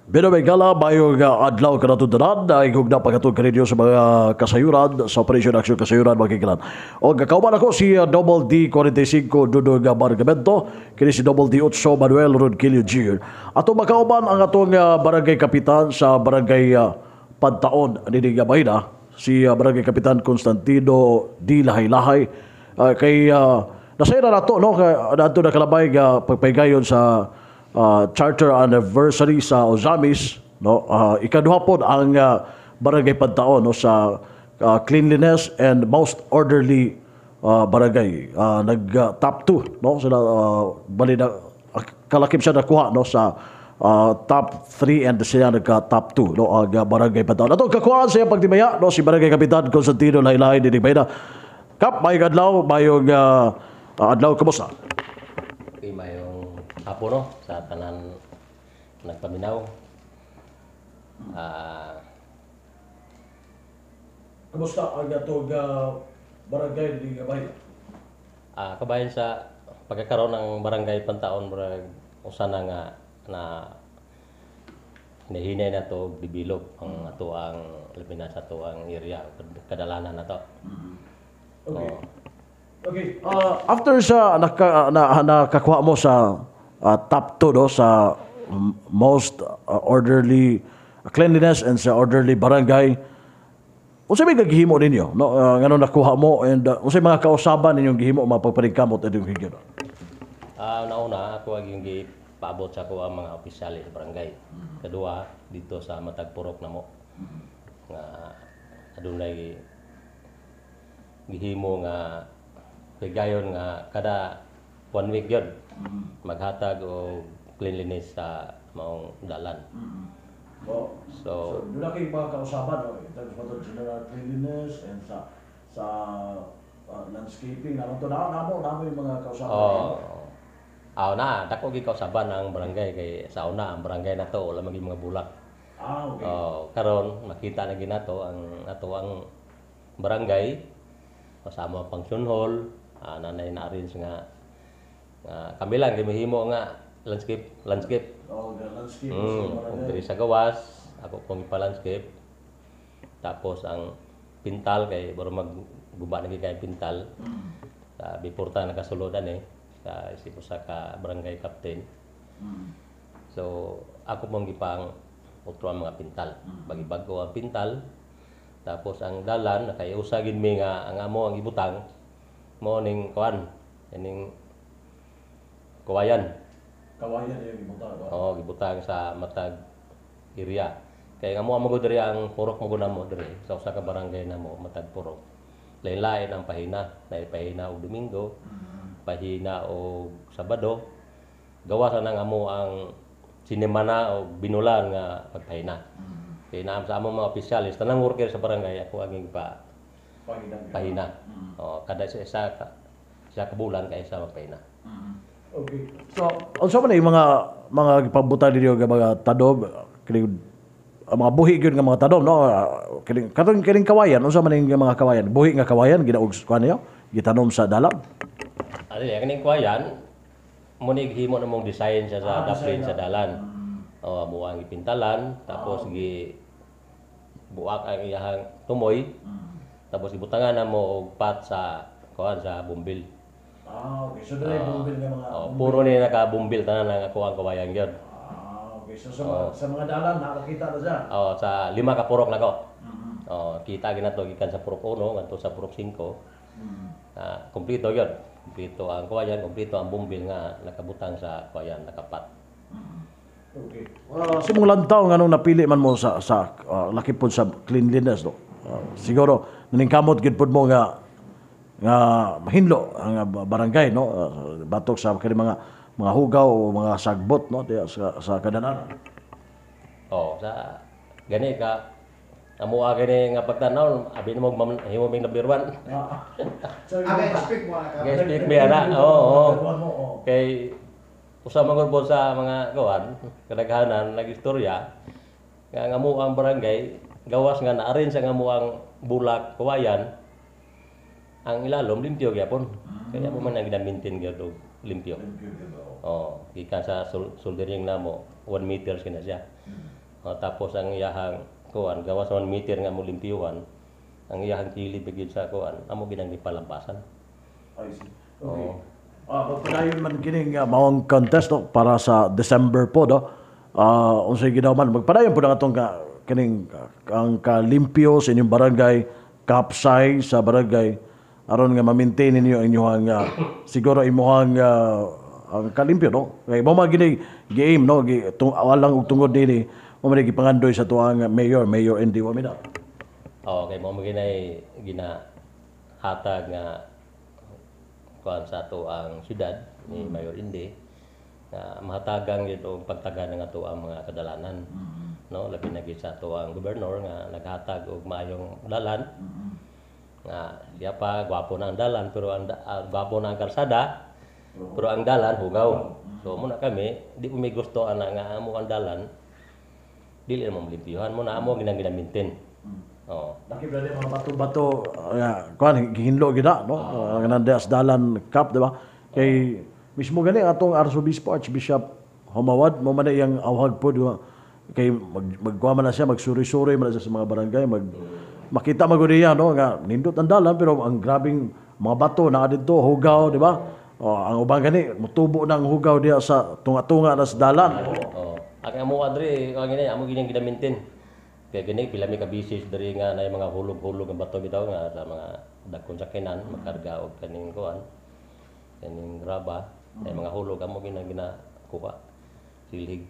Binabaygala bayo nga adlaw kanatudanan na igugna pagkatong kanidyo sa mga kasayuran sa Operation Action Kasayuran Magikilan. O kakauban ako si Double D 45 Dudong Bargamento, kini si Double D 8 Manuel Rodquillo Jr. Ato makauban ang atong barangay kapitan sa barangay Pantaon ni Bayna, si barangay kapitan Constantino D. Lahay-Lahay. Kay nasaya na nato no, nato na kalabay nga pagpaygayon sa charter anniversary sa Ozamis, no. Ikaduha pod ang barangay Pantaon no sa cleanliness and most orderly barangay. Nag top 2 no sila, bali na kalakip siya nakuha no sa top 3 and siya nagka top 2 no ang barangay Pantaon. Ato kakuha siya pagtimaya no si barangay kapitan Constantino Laylay ni Bayna. Kap may adlaw mayong adlaw kumusta? Okay, mayong hapon no sa tanan nagpaminaw. Kumusta ang atong barangay ni Bayna? Kabayan sa pagkakaroon ng barangay Pantaon, usa na nga na hinahinay na to develop ang ato ang Pilipinas, ato ang area kadalanan na to. Okay. Okay. After sa nakakuha mo sa top 2 no sa most orderly cleanliness and sa orderly barangay, unsay may gihimo ninyo no ngano nakuha mo, and unsay mga kausaban ninyong gihimo mapagpaningkamot adtong higyon? Nauna ako ang gipaabot sa ako ang mga opisyales sa barangay. Kadua dito sa matag purok namo nga adunay gihimo nga higayon nga kada 1 week yun maghatag o cleanliness sa maong dalan. So doon kayo mga kausaban no, in terms of general cleanliness and sa landscaping, ano to namo yung mga kausaban. Na dako gi kausaban ang barangay kay sa una ang barangay nato wala maging mga bulak. Okay. Karon makita na ginato ang ato ang barangay kasama ang function hall, nanay na arrange nga kami lang gimihimo nga landscape. The landscape. Diri sa gawas, ako pong ipa-landscape. Tapos ang pintal kay baro magguba na kay pintal. Sa biporta nakasuludan sa isip sa ka barangay captain. So ako pong gipang utro ang mga pintal. Bagi-bago ang pintal. Tapos ang dalan nakayusagin mi nga ang amo ang ibutang mo ning kuan ning kawayan. Kawayan yung ibutang. Gibutang sa matag area. Kay nga mo magud diri ang purok mo guna mo diri sa usa ka barangay namo matag purok. Lain-lain ang pahina, pahina og Domingo, pahina og Sabado. Gawas na nga mo ang sinemana o binulan nga pagpahina. Kaya naam sa among mga opisyalis, tanang worker sa barangay, ako ang pahina. Kada isa kabulan kaya isa magpahina. Okay. So, also man yung mga gipabutan ninyo nga mga tanom, kining mga buhi gyud nga mga tanom no. Kining kawayan, unsa man yung mga kawayan? Buhi nga kawayan ginaog kuan niyo, gitanom sa dalan. Kining kawayan mo ni himo na mong design siya sa daplin sa dalan. Buwang ipintalan, tapos buak ang iyahang tumoy, tapos ibutangan na mo og pat sa kuan sa bumbil. Okay. So dili bumbil nga mga puro ni naka-bumbil tanan nga kuwang kawayan gyud. Okay. So sa mga dalan nakakita na siya. Sa 5 ka purok nako. Kita ginato gikan sa purok 1 ngadto sa purok 5. Kompleto gyud. Kompleto ang kawayan, kompleto ang bumbil nga nakabutang sa kawayan, nakapat. Okay. Simulan taon nga nung napili man mo sa laki po sa cleanliness no. Siguro naningkamot gid pud mo nga mahinlo ang barangay no, batok sa kani mga hugaw o mga sagbot no sa kadanan. Sa gani ka amo gani nga pagtanaw abi mo himo ming number 1. Speak mo na ka. Speak mi ana. Kay usa man gud sa mga gawan kadaghanan nagistorya nga amo ang barangay gawas nga na-arrange ang amo ang bulak kawayan ang ilalom limpyo gyapon kaya mo man ang gina-maintain gyud limpyo. Oh, gikan sa soldering namo 1 meters kina siya. Tapos ang iyahang kuan gawas 1 meter nga mo limpyuhan. Ang iyahang kili bigid sa kuan amo ginang gipalampasan. I see. Okay. Pagpadayon man kini nga maong contest no, para sa December po do. Unsay ginawa man magpadayon po na atong kining ang kalimpyo sa inyong barangay, kapsay sa barangay aron nga ma-maintain ninyo ang inyong siguro imuhang ang kalimpyo no. Kay mo man gini game no, walang og tungod dinhi mo man gipangandoy sa tuang mayor Andy Wamina. Okay, mo maginay hatag nga kuan sa ato ang syudad ni Mayor Indy nga mahatagan gyud og pagtagan ng ato ang mga kadalanan. No, labi na gyud sa ato ang gobernador nga naghatag og maayong dalan. Nga siya pa gwapo na ang dalan pero ang gwapo na ang kalsada pero ang dalan hugaw. So muna kami di ko may gusto ana nga amo ang dalan dili mo limpyuhan mo na amo ginang-maintain. Oh. Laki ba mga bato-bato kuan gihinlo gida no nandias dalan cup di ba kay mismo gani atong Arsobispo Archbishop Humawad mo man iyang awhag po di ba kay magkuha man na siya magsuri-suri man na siya sa mga barangay makita magud niya no nga nindot ang dalan pero ang grabing mga bato na didto hugaw di ba ang ubang gani mutubo nang hugaw diha sa tunga-tunga na sa dalan. Ang amo adre ang gini amo ginang ginamintin. Kaya gini pila mi ka bisis diri nga nay mga hulog-hulog ang bato bitaw nga sa mga dagkon sakinan makarga og kaning kuan kaning graba ay mga hulog amo ginakuha silig.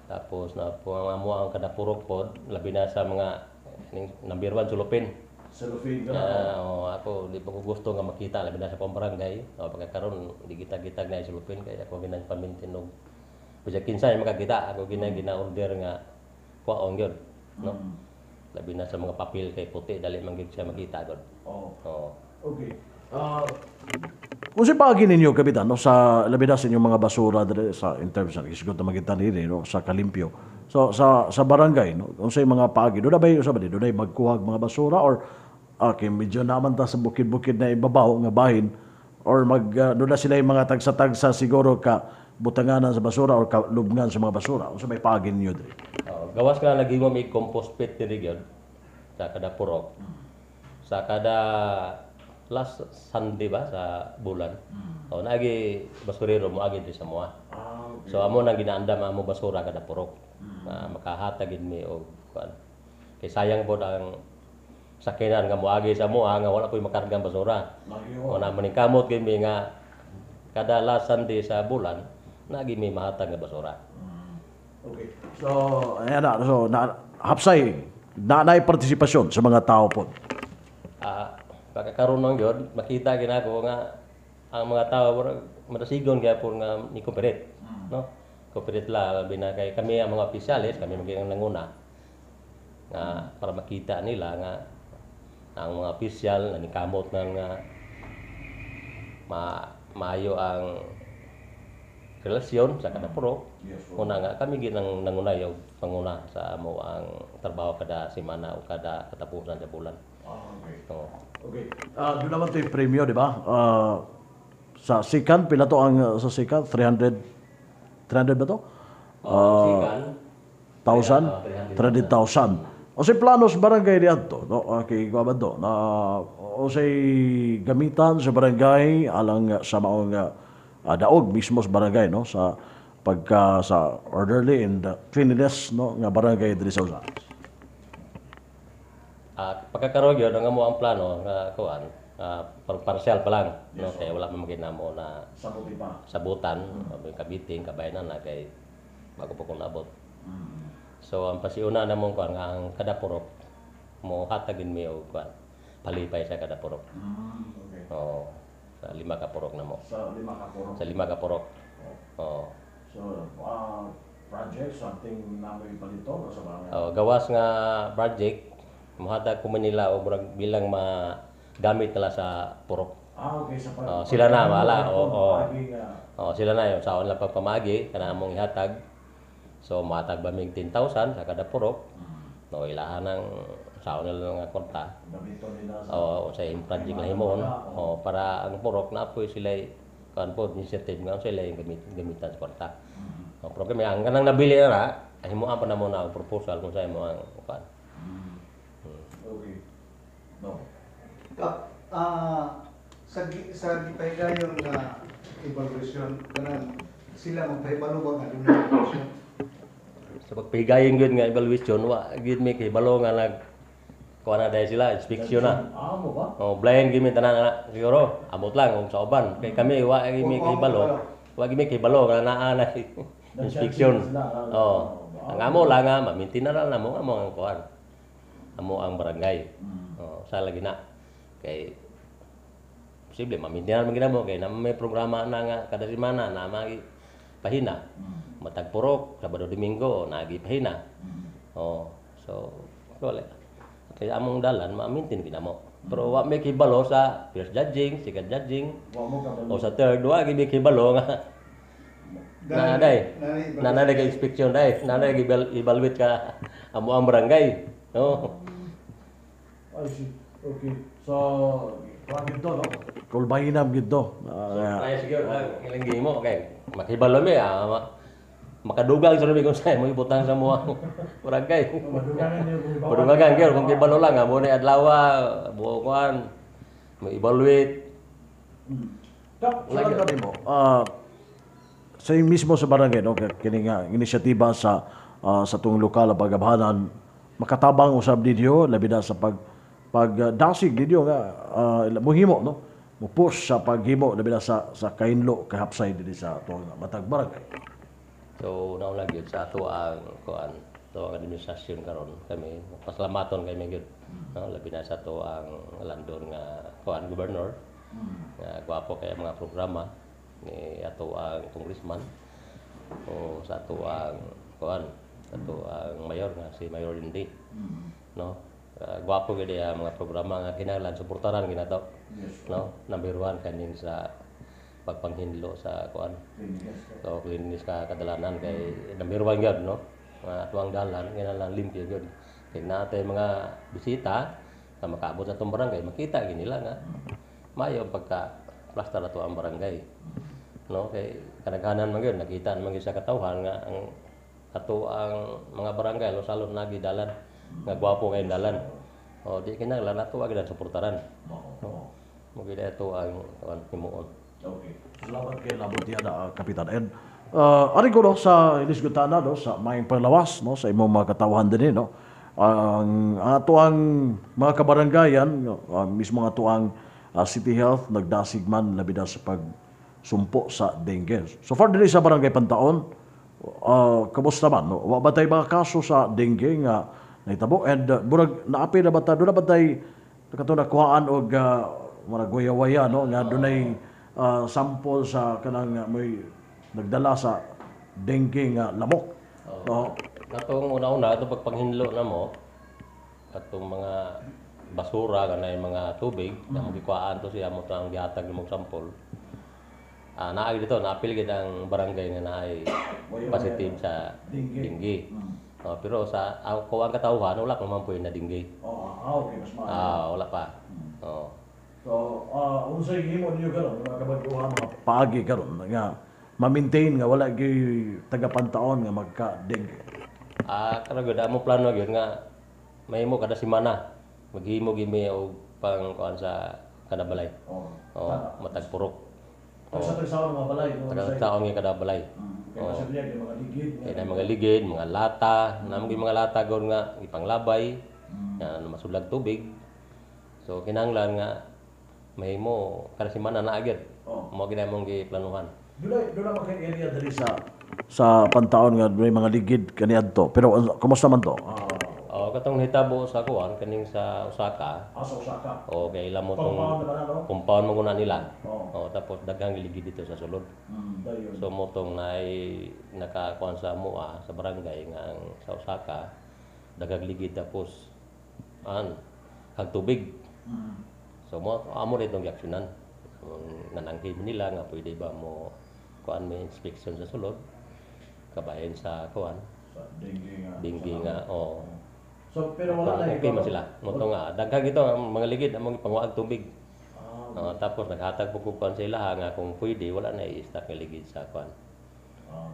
Tapos na po ang amo ang kadapurok pod labi na sa mga number 1 sulupin. Sulupin ako di pa ko gusto nga makita labi na sa pambarangay pagkakaroon di kita na sulupin kaya ako ginagpamintin og bisag kinsay makakita ako gina-order nga kuwaon gyud no. Labi na sa mga papel kay puti dali man gyud siya makita gud. Okay. Kung si pagi ninyo kapitan no sa labi na sa inyong mga basura dire sa intervention isgot na magitan dinhi no sa kalimpyo. So sa barangay no unsay mga pagi do na bay usa ba do na magkuhag mga basura or okay medyo naman ta sa bukid-bukid na ibabaw nga bahin or do na sila yung mga tagsa-tagsa siguro ka butanganan sa basura or kalubngan sa mga basura unsa may pagi ninyo dire. Gawas nga naging may compost pit diri gyud sa kada purok. Sa kada last Sunday ba sa bulan. Naagi basurero mo agi di sa moa. So amo nang ginaandam amo basura kada purok. Makahatag gid mi og kuan. Kay sayang pod ang sakinan nga moagi sa moa nga wala koy makargang basura. O na maningkamot gid mi nga kada last Sunday sa bulan nagi mi mahatag nga basura. Okay. So, ayan na. So, hapsay, naay partisipasyon sa mga tao po. Pagkakaroon ng yun, makita ginako nga ang mga tao madasigon kaya po nga ni cooperate. No? Cooperate la, labi na kay kami ang mga opisyalis, kami magiging nanguna. Para makita nila nga ang mga opisyal na nikamot ng maayo ang relasyon sa kada purok. Una nga kami ginang nangunay og panguna sa amo ang trabaho kada semana o kada katapusan sa bulan. Okay. Doon naman ito yung premyo, di ba? Sa sikan, pila to ang sa sikan? 300 ba to? Sikan. 300,000. O say planos barangay diyan to, no? Okay, kuha to. O say gamitan sa barangay alang sa maong daog mismo sa barangay no sa pagka sa orderly and cleanliness no nga barangay diri sa usa. Pagkakaroon yun ang amo ang plano nga kuan partial pa lang no kay wala man maginamo na sabutan kabiting kabayanan na kay bago pa ko naabot. So ang pasiuna namong kuan nga ang kada purok mo hatagin mi og kuan palipay sa kada purok. Okay. Sa 5 ka purok na mo. Sa 5 ka purok? Sa 5 ka purok. So, project, something na may palito o sa mga? Gawas nga project, muhatag ko Manila o bilang magamit nila sa purok. Okay. Sila na, wala. Sila na yung saon lang pagpamagi, kana among ihatag. So, muhatag ba may 10,000 sa kada purok. No, ilahan ng saon nila nga kwarta. Sa yung project na himon. Para ang purok na po sila kan po initiative nga sila yung gamitan sa kwarta. Ang problema ang kanang nabili na himuan pa na mo na ang proposal kung sa mo ang kan. Okay. No. Sa gipahigayon nga evaluation kanang sila magpahibalo ba nga yung evaluation? Sa pagpihigayon gyud nga evaluation wa gyud mi kay balo nga nag kuha na dahil sila inspeksyon na. Mo ba? Blind gimi tanan na siguro amot lang kung sa uban kay kami wa gimi kay balo. Wa gimi kay balo nga naa na inspeksyon. Ang amo lang nga ma-maintain na lang namo ang kuan. Amo ang barangay. Sa lagi na kay posible ma-maintain man ginamo kay na may programa na nga kada semana na magi pahina. Matag purok Sabado Domingo nagi pahina. So wala. Kaya among dalan ma-maintain ginamo. Pero wa may kibalo sa first judging, second judging, o sa third wa gyud kibalo nga nanay ka inspection dai, nanay evaluate ka amo ang barangay. No. I see. Okay. So, kuha gito, no? Kulbahinam gito. Ay siguro ilang gimo kay makibalo mi makadugang sa kung saan mo ibutang sa mo barangay. Madugangan gyud kung kibalo lang amo ni adlaw buo kuan mo evaluate. Lagi ka mo. Sa mismo sa barangay, no, kini nga inisyatiba sa tung lokal na pagabhanan makatabang usab ninyo labi na sa pagdasig ninyo nga muhimo, no, mo push sa paghimo labi na sa kainlo kahapsay dinhi sa tuang matag barangay. So nauna gyud sa ato ang kuan to ang administrasyon karon kami pasalamaton kay gyud, no, labi na sa ato ang landon nga kuan gobernador nga gwapo kay mga programa ni ato ang congressman o sa ato ang kuan ato ang mayor nga si Mayor Lindy, no. Gwapo gyud ang mga programa nga kinahanglan suportahan ginato, no. Number 1 kaning sa pagpanghinlo sa kuan. So klinis ka kadalanan kay number 1 gyud, no. Ato ang dalan kinahanglan limpyo gyud. Kay natay mga bisita nga makaabot sa atong barangay makita gid nila nga mayo pagka plaster ato ang barangay, no. Kay kanaghanan man gyud nakita man gyud sa katawhan nga ang ato ang mga barangay salon nagi dalan nga gwapo kay dalan. Di kinahanglan ato agad suportaran, no. Mo gyud ato ang himuon. Okay. Salamat kay labot niya na Kapitan Ed. Ari ko no, sa inisgutana no, sa maing panglawas no, sa imong mga katawhan din no. Ang ato ang mga kabarangayan, mismo ato ang City Health nagdasig man labi na sa pagsumpo sa dengue. So far din sa barangay Pantaon, kamusta man no? Wa ba tay mga kaso sa dengue nga nahitabo and burag naapi na ba ta do na ba tay katong nakuhaan og mga guya-waya no nga dunay sample sa kanang may nagdala sa dengue nga lamok. Katong una-una ito pagpanghinlo na mo katong mga basura kanay mga tubig na magikuhaan to siya mo ang gihatag mo sample. Naay dito naapil gid ang barangay nga naay positive sa dengue. Pero sa ako ang katawhan wala pa man po na dengue. Okay, mas maayo. Wala pa. So, unsay himo niyo karon mga kabaguhan mga paagi karon nga ma-maintain nga wala gyud taga-Pantaon nga magka-dengue. Kana gud amo plano gyud nga mahimo kada semana maghimo gimi og pang kuan sa kada balay. Matag purok. Sa tagsaon mga balay, taon nga kada balay. Kaya mga ligid, mga lata, namang mga lata gawon nga ipanglabay, na masulag tubig. So kinahanglan nga mahimo kada semana na agad. Mo gid among giplanuhan. Doon na area dali sa Pantaon nga may mga ligid kaniadto. Pero kumusta man to? Katong hitabo sa kuan kaning sa Osaka. Sa Osaka. Kay ila mo tong compound mo kuna nila. Tapos daghang ligid dito sa sulod. So mo tong nakakuan sa mua sa barangay nga sa Osaka daghang ligid tapos kag tubig. So mo amo ditong giaksyonan. Nanangkin nila nga pwede ba mo kuan may inspection sa sulod kabahin sa kuan sa dengue nga. So pero wala na okay man sila. Moto nga daghang ito ang mga ligid among panguag tubig. Tapos naghatag po ko kuan sa ilaha nga kung pwede wala na i-stack nga ligid sa kuan.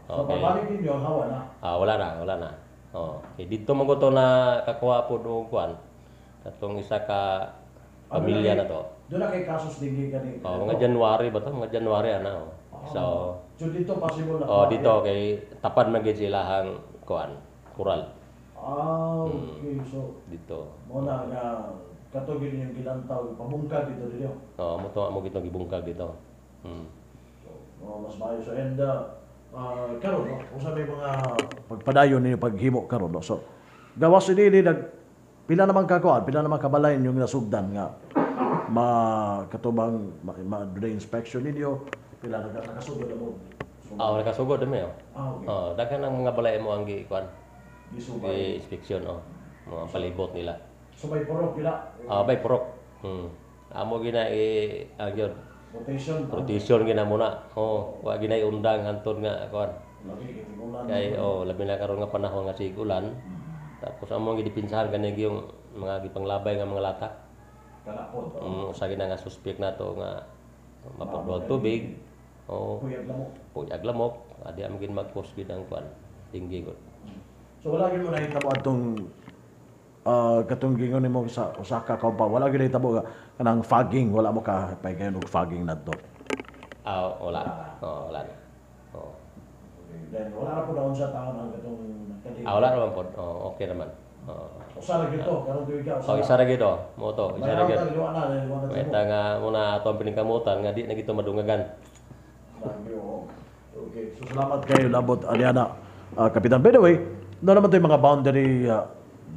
So, Okay. pabalik ninyo ang hawa na. Wala na. Okay, dito man ko to na kakuha po do kuan. Katong isa ka pamilya na to. Doon na kay kasos dinggig ka ni. Mga January ba to? Mga January ana. So, So dito possible na. dito kay tapad man gid sila hang kuan, kural Okay. So, dito. muna nga katugin yung gilantaw, pamungkag dito dito. Mo to mo gitong gibungkag dito. Mas maayo. So, and karon no, kung sa may mga pagpadayon ninyo paghimo karon no. So, gawas ini pila naman kakuan, pila naman kabalayan yung nasugdan nga katubang do inspection ninyo, pila nakasugod na mo. Nakasugod dami Okay. Daghan ang mga balay mo ang gi-kuan, Gisubay. gi-inspeksyon mga palibot nila. So, may porok pila. Bay purok. Amo gina ang yun, Rotation. rotation gina muna. Wa gina undang hantod nga kuan. Lagi kitimulan. Kay labi na karon nga panahon nga sigulan. Tapos amo gidipinsahan kani yung mga gipanglabay nga mga latak. Kanapon. Usa gina nga suspect nato nga mapagduwag tubig. Kuyag lamok. Puyag lamok, adi am gid mag-post gid ang kuan. Tinggi gud. So wala gyud mo nahitabo atong katong gingon nimo sa Osaka ka pa wala gyud nahitabo nga kanang fogging, wala mo ka paygayon og fogging nadto. Wala. Wala na. Then wala ra po daw sa taon ang katong nagkadili. Wala naman po. Okay naman. Usa ra gyud to, karon gyud ka. Isa ra gid mo to. Isa ra gid. Liwa na, liwa na. Meta nga muna ato ang piningkamutan nga di na gito madungagan. Okay, so salamat kayo labot Ariana. Kapitan, by the way, naman tayo mga boundary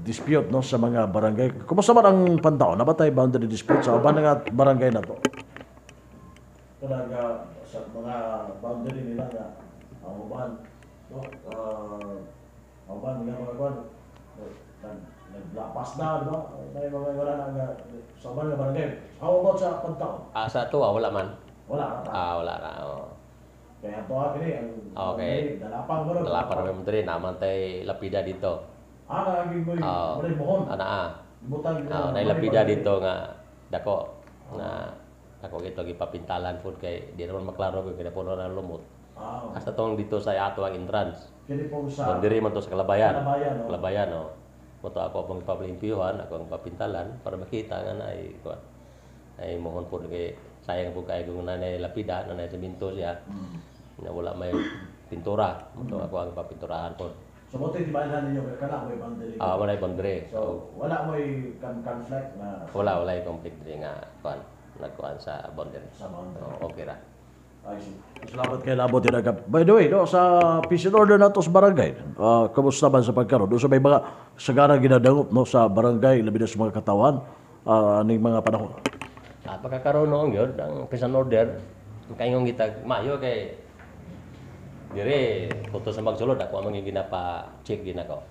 dispute no sa mga barangay. Kumusta man ang pantaon? Na ba tayo boundary dispute sa uban nga barangay na to? Talaga sa mga boundary nila nga ang uban no ang uban nga mga kwan naglapas na di ba? May mga wala na nga sa uban nga barangay. How about sa pantaon? Sa to wala man. Wala na. Wala na. Kaya ito kini ang Okay. dalapang mo ron. Wala pa rin mo diri naman tay lapida dito. Naging mo yung mohon. Butang Nay lapida dito nga dako na ako gito gipapintalan pud kay di naman maklaro kung kinapuno na lumot. Hasta tong dito sa ato ang entrance. Kini po sa Diri man to sa Kalabayan. Kalabayan, no? Kalabayan Moto ako pang ipaplimpiyuhan, ako ang papintalan para makita nga na ay mohon pud kay sayang po kay kung nanay lapida, nanay semento siya. Na wala may pintura. Moto ako ang papinturahan po. So mo di ba ninyo kana mo boundary? Wala boundary. So wala mo conflict na Wala conflict diri nga kuan nagkuan sa boundary. sa boundary. Okay ra. I see. Salamat kay Labot Tinaga. By the way, no, sa peace and order nato sa barangay, kamusta man sa pagkaroon? Doon sa may mga sagara ginadangot no, sa barangay, labi na sa mga katawan, aning mga panahon. Pagkakaroon noon yun, ang peace and order, kaingong gitag mayo kay dire puto sa magsulod ako ang ginapa-check ginako.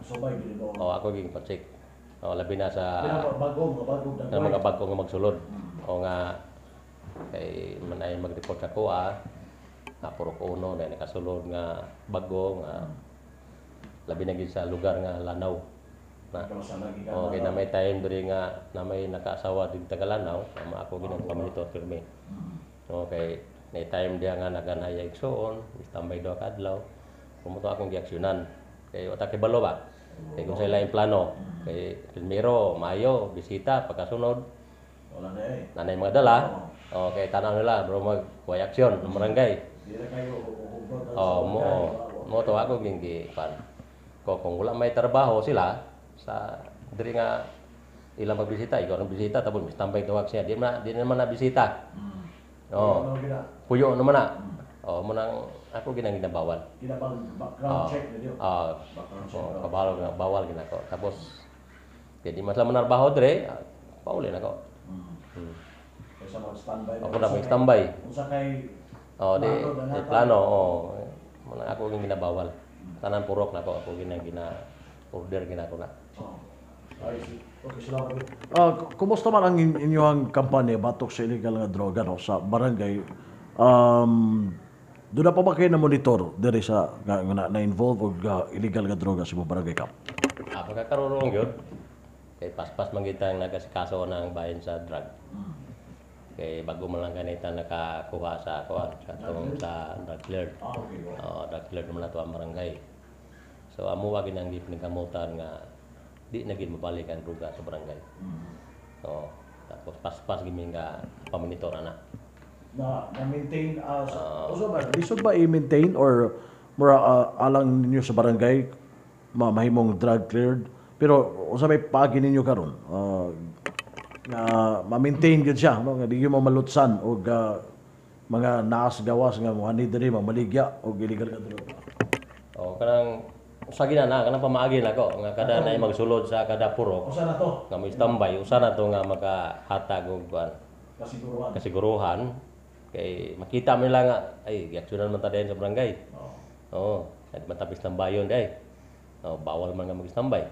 Subay gini mo. Ako pa-check. Labi na sa Bagong mga bago nga magsulod. Nga kay manay mag-report ako purok uno na nakasulod nga bago nga labi na gid sa lugar nga Lanaw na okay na may time diri nga na may nakaasawa dito Tagalanaw ama ako ginang pamilitor pirmi okay na time dia nga naganaya igsoon standby do kadlaw pumunta akong giaksyonan kay utak kay balo ba kay kung sa lain plano kay primero Mayo bisita pagkasunod wala na nanay mga dala okay tanang nila bro magkuhay aksyon ng barangay Di na kayo mo to ako gingi pan ko kung wala may trabaho sila sa diri nga ilang magbisita ikaw ang bisita tapos standby tawag siya di naman na bisita puyo naman na mo nang ako ginang ginabawal background check na diyo. kabalo nga bawal ginako tapos kaya di mas laman trabaho diri pauli na ko Sa mga standby. ako na may standby Unsa kay di plano mo nang ako ginang ginabawal tanan purok na ko ako ginang order ginako na. Okay, salamat. Kumusta man ang inyong kampanya batok sa illegal nga droga no, sa barangay? Doon na pa ba kayo na monitor diri sa na-involve og illegal nga droga sa mga barangay camp? Pagkakaroon yun, kay paspas man kita ang nagasikaso ng bayan sa drug. Kay bago man lang kanita nakakuha sa kuan sa tong sa drug cleared. Okay. Drug cleared naman nato ang barangay. So amo wa ginang pinagamutan nga di na gid mabalik ang druga sa barangay. So tapos pas-pas gimi nga pamonitor ana. Na-maintain also ba lisod ba i-maintain or mura alang ninyo sa barangay mahimong drug cleared pero usa may paagi ninyo karon nga ma-maintain gyud siya no nga di gyud mo malutsan og mga naas gawas nga muhani diri mamaligya og illegal ka droga. Kanang usa ginana kanang pamaagi nako nga kada na magsulod sa kada purok Usa na to nga may standby usa na to nga makahatag og kuan kasiguruhan. kasiguruhan kay makita mo nila nga ay giaksyonan man ta diyan sa barangay. At matapis ng bayon day. Bawal man nga mag-standby.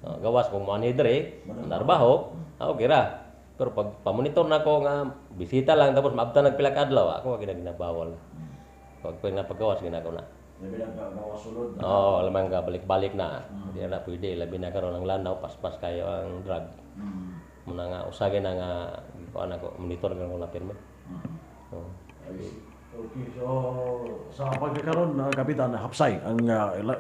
Gawas kung mo ani dire, narbaho, okay ra. Pero pag pamonitor na ko nga bisita lang tapos maabtan nagpila ka adlaw, ako wa ginabawal. Pag paggawas ginagaw na. Labi na gawas sulod. Alam nga balik-balik na. Di na pwede labi na karon ang lanaw paspas kayo ang drug. Muna nga usage na nga kuan ako monitor nga ko na permit. Okay, so sa pagkakaroon ng kapitan hapsay ang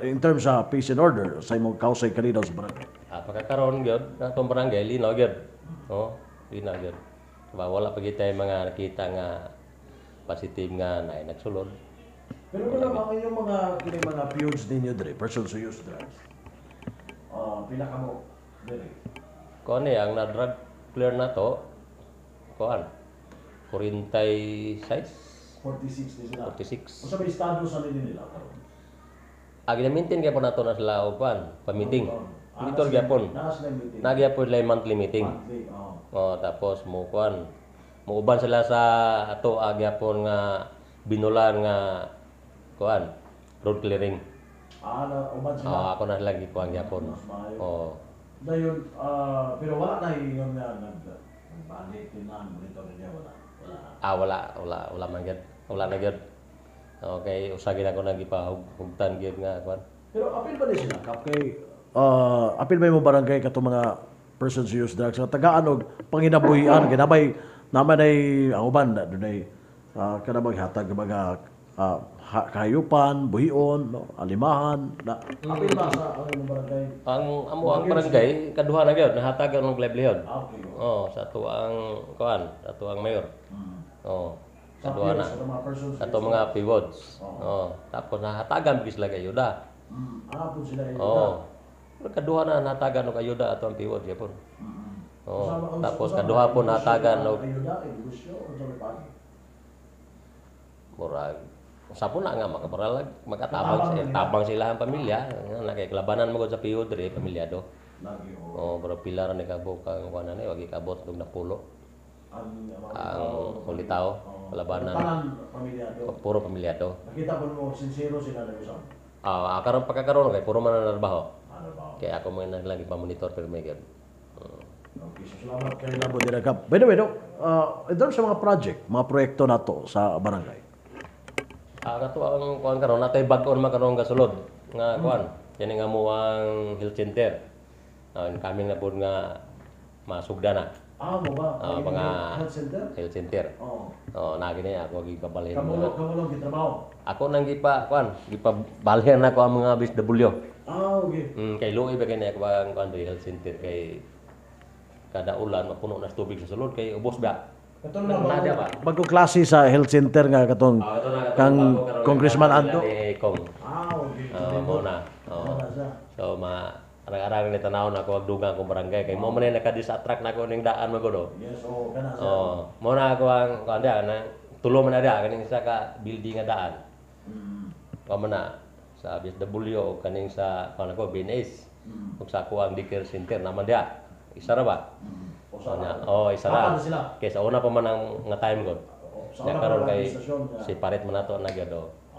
in terms sa peace and order sa imong kausay kanina sa barangay. Pagkakaroon gyud natong barangay linaw gyud. Linaw gyud. Wala pa gyud tay mga nakita nga positive nga na nagsulod. Pero wala mga yung mga feuds ninyo dire, persons who use drugs. Pila ka mo dire. Kuan ang na drug clear na to. Kuan 46 46 din sila. 46. Usa may estado sa nila karon. Ginamintin kay po nato na sila og kuan pa-meeting. Monitor gyapon. Naas na meeting. Nagyapon sila monthly meeting. Monthly, Tapos mo kuan muuban sila sa ato gyapon nga binulan nga kuan road clearing. Uban sila. Ako na lagi kuan gyapon. Dayon, pero wala na yung nagbalik din na monitor niya wala. Wala man gyud. Wala na gyud. Okay, usagi na ko nagipahugtan gyud nga kuan. Pero apil ba ni sila kap kay apil ba mo barangay kato mga persons who use drugs nga tagaan og panginabuhian ginabay naman ay ang uban dunay kada maghatag mga kahayupan, buhion, no, alimahan na apil ba sa ang barangay? Ang barangay kaduha na gyud nahatagan og livelihood. Okay. Sa ato ang kuan, sa ato ang mayor. Kaduha na. Sa ato mga pivots. Tapos nahatagan bigis sila ayuda. Po sila ayuda. Kaduha na nahatagan og ayuda ato ang pivots gyapon. Tapos kaduha po nahatagan og ayuda negosyo o sa pagi. murag sa po na nga makatabang sila ang pamilya nga kay klabanan mo sa piod diri pamilyado. Pero pilar ni kabuk ang kuan ani wagi kabot dog napulo. Ang ulitaw labanan puro pamilyado. Nakita po mo sincero sila na usap. Karon pagkakaroon kay puro man narbaho. Kay ako mo lagi pa-monitor pero may gyud. Okay, so salamat kay Labo Diragap. By the way, in terms sa mga project, mga proyekto nato sa barangay. Kato ang kuan karon natay bag-on makaron gasulod nga kuan. Kani nga mo ang health center. Kami na pud nga masugda na. Mo ba? Mga health center? Health center. Na gini ako gipabalhin. Kamulong gitrabaho. Ako nang gipabalhin na ko ang mga BSW. Okay. Kay luoy ba kani ako ang kuan health center kay kada ulan mapuno na tubig sa sulod kay ubos ba. Katong na ba? Bagong klase sa health center nga katong kang Congressman Ando. Okay. Muna. So arang-arang ni tanaw na ko dugang kong barangay kay mo man naka-distract na ko ning daan mo godo. Yes, kana sa. Mo na ako ang kanda na tulo man ada kaning sa ka building nga daan. Kamo na sa BSW o kaning sa ko BNS. Ug sa ako ang daycare center naman dia. Isa ra ba? Isa ra. Kaysa una pa man ang nga time god. Nya karon kay separate man nato na gyud.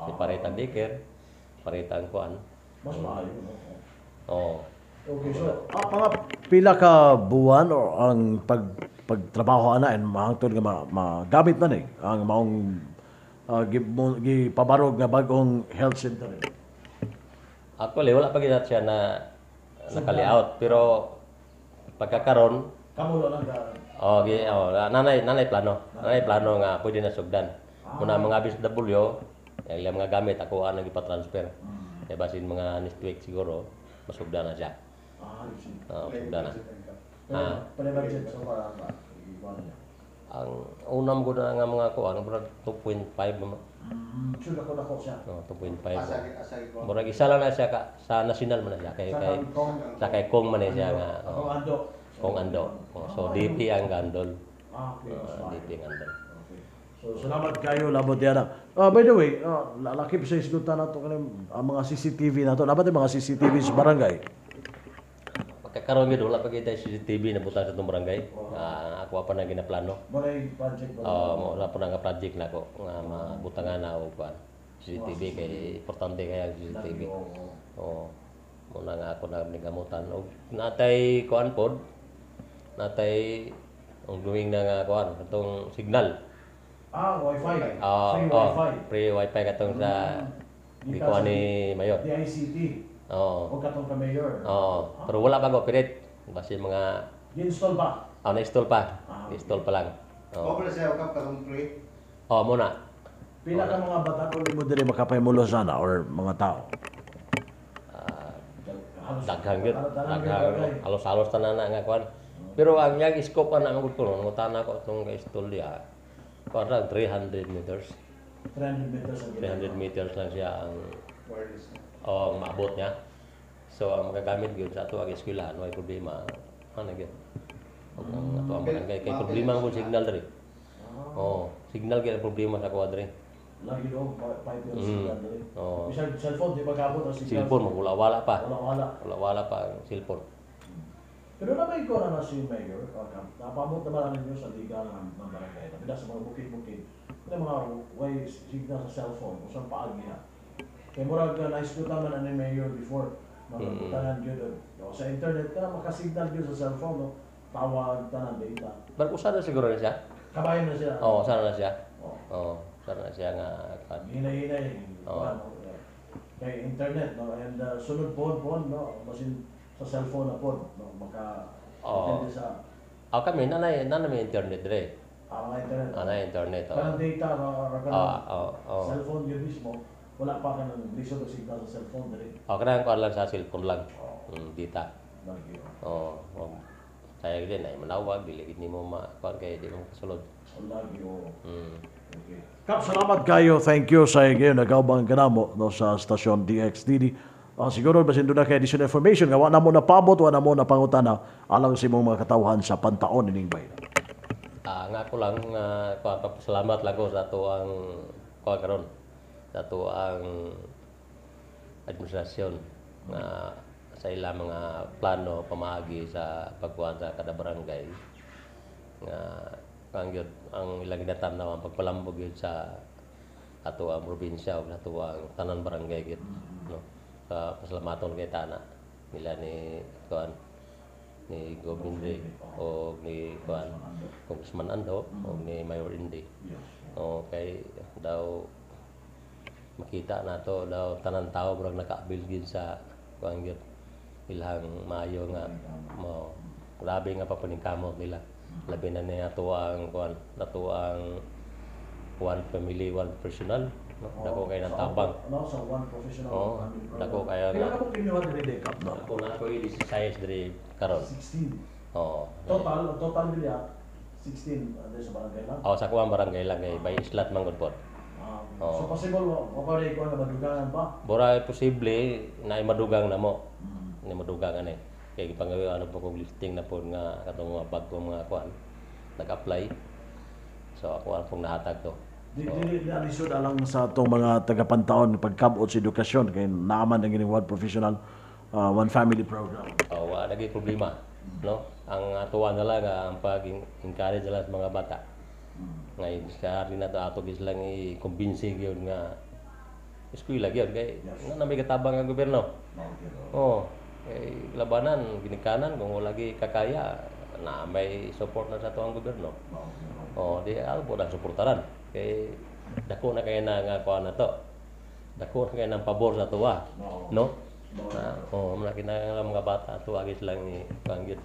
Separate ang daycare, separate ang kuan. Mas maayo. Okay, so mga pila ka buwan o ang pagtrabaho ana and mahangtod nga magamit na ni ang maong gipabarog nga bagong health center. Actually wala pa gid siya na nakali-out pero pagkakaron kamulo lang Nanay plano nga pwede na sugdan. Muna mga BSW, yung ilang mga gamit ako ang ipa-transfer. Kaya basin mga next week siguro, masugdan na siya. Sugdan na. Pala-budget so far ba? Ang unam ko na nga mga kuan, murag 2.5 naman. Sure ako siya. 2.5. Asagi ko. Murag isa lang na siya sa national man na siya kay Kong man siya nga. Ako ando. Kong Ando. So DP ang gandol. Okay. DP ang gandol. So, salamat kayo, labot yan. By the way, lalaki pa sa isgutan na ito ang mga CCTV na ito. Dapat yung mga CCTV sa barangay. Pagkakaroon gid wala pa kita CCTV na butang sa itong barangay. Ako pa na ginaplano. Barangay project ba? Wala pa nga project na ko nga mabutangan na og CCTV kay importante kaya ang CCTV. Muna nga ako na nigamutan og natay kuan pod. Natay ang gawing na nga kuan katong signal. Wi-Fi. Free Wi-Fi. Free Wi-Fi katong sa gikuha ni Mayor. DICT. Oo. O katong ka Mayor. Oo. Pero wala pa ko pirit. Basta mga I-install ba? na-install pa. I-install pa lang. Ako pala siya ukap katong free. Muna. Pila ka mga bata kung mo diri makapaymulo sana or mga tao? Daghang gyud. Daghang halos-halos tanan na nga kuan. Pero ang yang scope pa na magud ko ngutana ko tong install dia. Kuan ra 300 meters. 300 meters ang 300 meters lang siya ang Wireless. maabot niya. So ang magagamit gyud sa ato ang eskwelahan way problema. Ano gyud. Ang ato ang barangay kay problema ang signal diri. Signal gyud ang problema sa kuadre. Lagi daw, 5 years signal dali. Oo. Bisag cellphone, di ba kabot ang signal? Cellphone wala pa. Wala. Pa ang cellphone. Pero nabay ko na si Mayor, napamot naman ninyo sa liga ng barangay. Napila sa mga bukid-bukid. May mga way signal sa cellphone, kung saan paagi na. Kaya murag na-iscoot naman ni Mayor before, magputanan yun. Sa internet ka makasignal yun sa cellphone, no? Tawag, tanan, data. Pero sana siguro na siya. Kabayan na siya. Sana na siya. Oo. Sana na siya nga. Hinay-hinay. Oo. Kay internet, no? And sunod po, no? Masin sa cellphone na po, no? Depende sa Kami, nanay may internet dire. mga internet. Internet. Parang data, cellphone yun mismo, wala pa ka ng lisod o signal sa cellphone dali. Kanang kuan lang sa cellphone lang. Dita. Lagi. Saya din ay manawag, dili gid nimo kuan kay di mo kasulod. Lagi. Okay. Kap, salamat kayo. Thank you sa iyo nagaubang kanamo no sa stasyon DXDD. Siguro basin doon na kay additional information nga wala mo na pabot, wala mo na pangutana alang sa imong mga katawhan sa pantaon ining bayan. Nga ko lang salamat lang ko sa ato ang kuan karon. Sa ato ang administrasyon nga sa ilang mga plano pamaagi sa pagkuhan sa kada barangay nga ang ilang ginatanaw ang pagpalambog yun sa ato ang probinsya o ato ang tanan barangay gid no sa pasalamaton kay tana nila ni kuan ni Gobinde o ni kuan Congressman Ando o ni Mayor Indy kay daw makita nato daw tanan tao murag nakaabil gid sa kuan gyud ilang maayo nga mo grabe nga papaningkamot nila labi na niya tuwang kuan natuang one family one professional no dako kay nang tabang Sa one professional family program. dako kay Kailan ka po kinuha dili Kap? ako na ko ili size diri karon 16. Total nila 16 sa barangay lang. sa kuang barangay lang kay by islat man gud pod. So possible mo pa rin ko na madugangan pa. Bora posible na madugang na mo. Ni madugang ani. Kay pangawi ano po kong listing na po nga katong mga bag ko mga kuan nag-apply. So ako ang pong nahatag to. Dili na lisod alang sa atong mga tagapantaon pagkabot sa edukasyon kay naaman ang gining one professional one family program. Wala lagi problema, no? Ang atuwa nila nga ang pag-encourage nila sa mga bata. Ngayon sa rin na to ato gis lang i-convince gyud nga eskwela gyud kay nga may katabang ang gobyerno. Kay labanan ginikanan kung wala gi kakaya na may support na sa to ang gobyerno. Di albo na suportaran kay dako na kay na nga kuan na to. Dako na kay nang pabor sa tuwa, no? Muna kinahanglan mga bata tuwa gis lang ni panggit.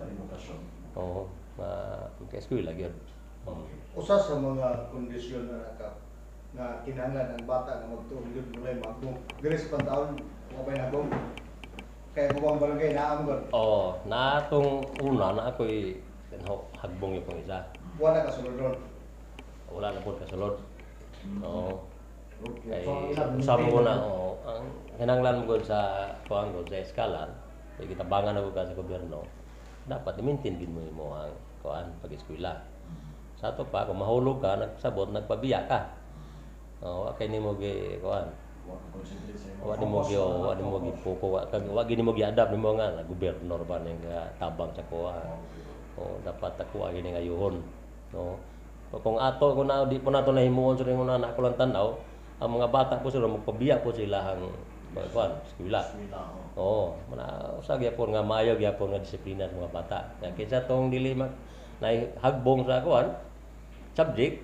maka-eskwela gyud. Usa sa mga kondisyon na kinahanglan ang bata na magtuon yun mula magtong diri sa pantaon mo ba nagong kaya mo bang barangay naam gud Na atong una na ako'y hagbong yung isa. wala ka sulod ron. Wala na po kasulod. Oo. Okay. Kay sa muna, ang hinanglan mo gud sa kuan gud sa eskalan, kay gitabangan ako ka sa gobyerno. Dapat i-maintain gid mo imo ang kuan pag-eskwela. Sa ato pa kung mahulog ka, nagsabot nagpabiya ka. Wa kay nimo gi kuan. Wa nimo gi poko, wa gid nimo gi-adapt nimo nga na gobernador ba ning tabang sa kuha. Dapat ako gini nga yuhon. No. Kung ato kung na di po nato nahimuon sa ring una ko lang tanaw, ang mga bata po sila magpabiya po sila ang kuan, eskwela. Mana usa gyapon nga maayo gyapon nga disiplina sa mga bata. Kaya kinsa tong dili na hagbong sa kuan subject